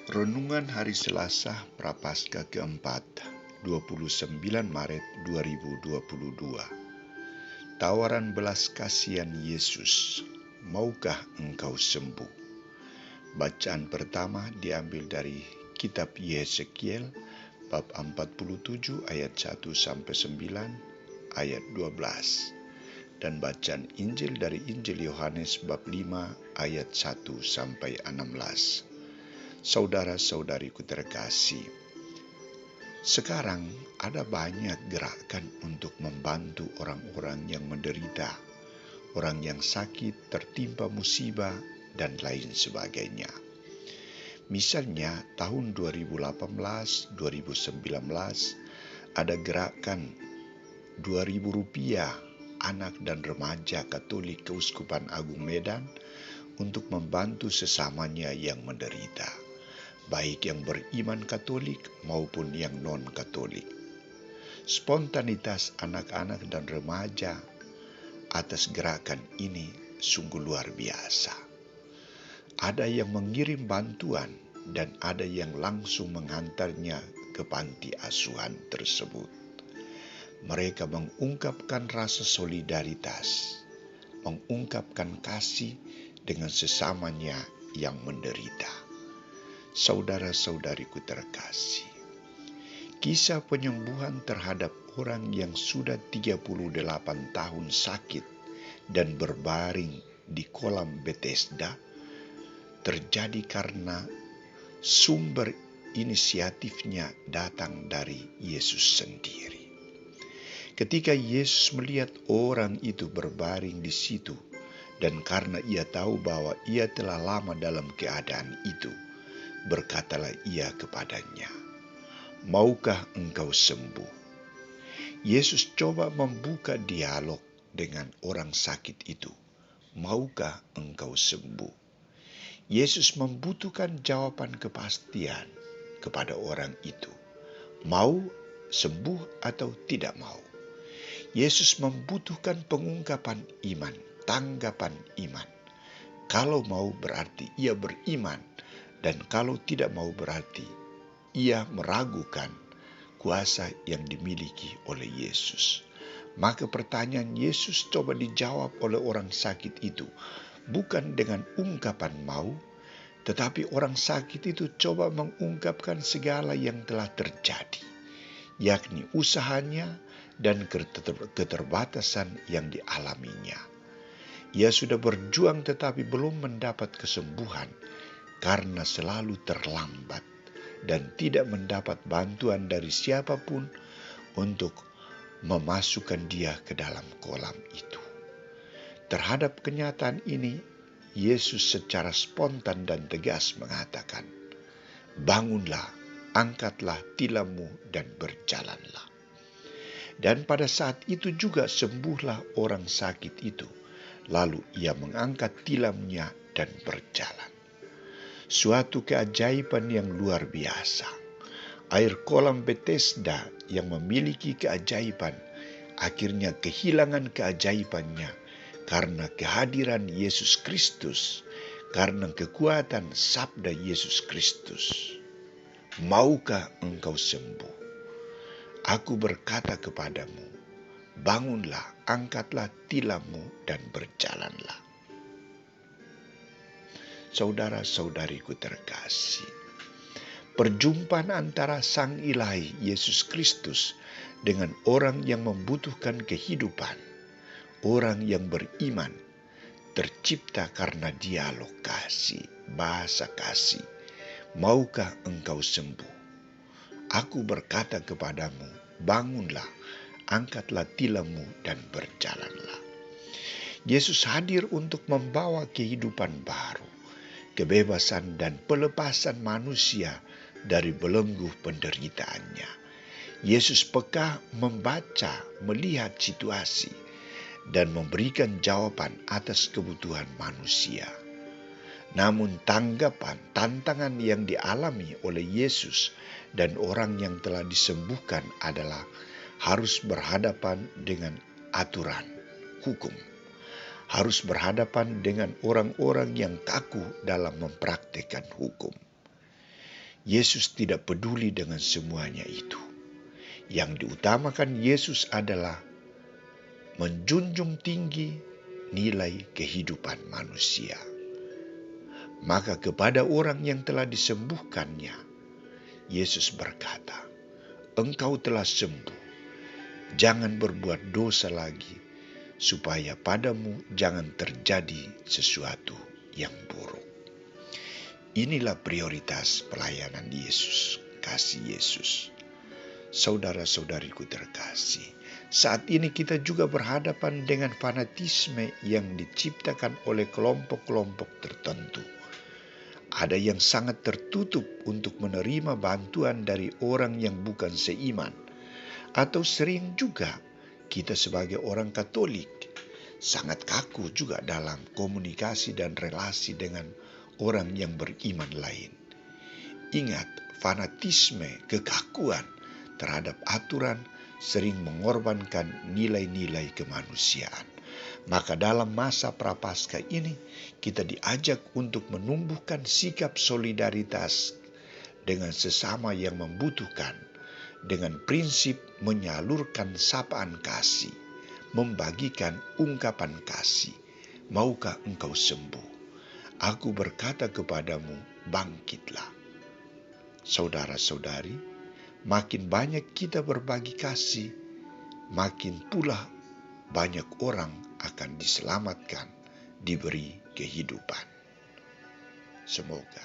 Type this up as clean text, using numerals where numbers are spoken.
Renungan Hari Selasa Prapaskah keempat, 29 Maret 2022. Tawaran belas kasihan Yesus, maukah engkau sembuh? Bacaan pertama diambil dari kitab Yeskiel bab 47 ayat 1-9, ayat 12. Dan bacaan Injil dari Injil Yohanes bab 5 ayat 1-16. Saudara-saudariku terkasih, sekarang ada banyak gerakan untuk membantu orang-orang yang menderita, orang yang sakit, tertimpa musibah, dan lain sebagainya. Misalnya tahun 2018-2019 ada gerakan Rp2.000 anak dan remaja Katolik Keuskupan Agung Medan untuk membantu sesamanya yang menderita, baik yang beriman Katolik maupun yang non-Katolik. Spontanitas anak-anak dan remaja atas gerakan ini sungguh luar biasa. Ada yang mengirim bantuan dan ada yang langsung mengantarnya ke panti asuhan tersebut. Mereka mengungkapkan rasa solidaritas, mengungkapkan kasih dengan sesamanya yang menderita. Saudara-saudariku terkasih, kisah penyembuhan terhadap orang yang sudah 38 tahun sakit dan berbaring di kolam Bethesda terjadi karena sumber inisiatifnya datang dari Yesus sendiri. Ketika Yesus melihat orang itu berbaring di situ, dan karena ia tahu bahwa ia telah lama dalam keadaan itu, berkatalah ia kepadanya, "Maukah engkau sembuh?" Yesus coba membuka dialog dengan orang sakit itu. Maukah engkau sembuh? Yesus membutuhkan jawaban kepastian kepada orang itu. Mau sembuh atau tidak mau? Yesus membutuhkan pengungkapan iman, tanggapan iman. Kalau mau berarti ia beriman, dan kalau tidak mau berarti ia meragukan kuasa yang dimiliki oleh Yesus. Maka pertanyaan Yesus coba dijawab oleh orang sakit itu, bukan dengan ungkapan mau, tetapi orang sakit itu coba mengungkapkan segala yang telah terjadi, yakni usahanya dan keterbatasan yang dialaminya. Ia sudah berjuang tetapi belum mendapat kesembuhan karena selalu terlambat dan tidak mendapat bantuan dari siapapun untuk memasukkan dia ke dalam kolam itu. Terhadap kenyataan ini, Yesus secara spontan dan tegas mengatakan, "Bangunlah, angkatlah tilammu dan berjalanlah." Dan pada saat itu juga sembuhlah orang sakit itu. Lalu ia mengangkat tilamnya dan berjalan. Suatu keajaiban yang luar biasa. Air kolam Bethesda yang memiliki keajaiban akhirnya kehilangan keajaibannya karena kehadiran Yesus Kristus, karena kekuatan sabda Yesus Kristus. Maukah engkau sembuh? Aku berkata kepadamu, bangunlah, angkatlah tilammu dan berjalanlah. Saudara-saudariku terkasih, perjumpaan antara Sang Ilahi Yesus Kristus dengan orang yang membutuhkan kehidupan, orang yang beriman, tercipta karena dialog kasih, bahasa kasih. Maukah engkau sembuh? Aku berkata kepadamu, bangunlah, angkatlah tilammu dan berjalanlah. Yesus hadir untuk membawa kehidupan baru, kebebasan dan pelepasan manusia dari belenggu penderitaannya. Yesus peka membaca, melihat situasi, dan memberikan jawaban atas kebutuhan manusia. Namun tantangan yang dialami oleh Yesus dan orang yang telah disembuhkan adalah harus berhadapan dengan aturan, hukum. Harus berhadapan dengan orang-orang yang kaku dalam mempraktikkan hukum. Yesus tidak peduli dengan semuanya itu. Yang diutamakan Yesus adalah menjunjung tinggi nilai kehidupan manusia. Maka kepada orang yang telah disembuhkannya, Yesus berkata, "Engkau telah sembuh, jangan berbuat dosa lagi, supaya padamu jangan terjadi sesuatu yang buruk." Inilah prioritas pelayanan Yesus, kasih Yesus. Saudara-saudariku terkasih, saat ini kita juga berhadapan dengan fanatisme yang diciptakan oleh kelompok-kelompok tertentu. Ada yang sangat tertutup untuk menerima bantuan dari orang yang bukan seiman. Atau sering juga kita sebagai orang Katolik sangat kaku juga dalam komunikasi dan relasi dengan orang yang beriman lain. Ingat, fanatisme, kekakuan terhadap aturan sering mengorbankan nilai-nilai kemanusiaan. Maka dalam masa Prapaskah ini kita diajak untuk menumbuhkan sikap solidaritas dengan sesama yang membutuhkan, dengan prinsip menyalurkan sapaan kasih, membagikan ungkapan kasih. Maukah engkau sembuh? Aku berkata kepadamu, bangkitlah. Saudara-saudari, makin banyak kita berbagi kasih, makin pula banyak orang akan diselamatkan, diberi kehidupan. Semoga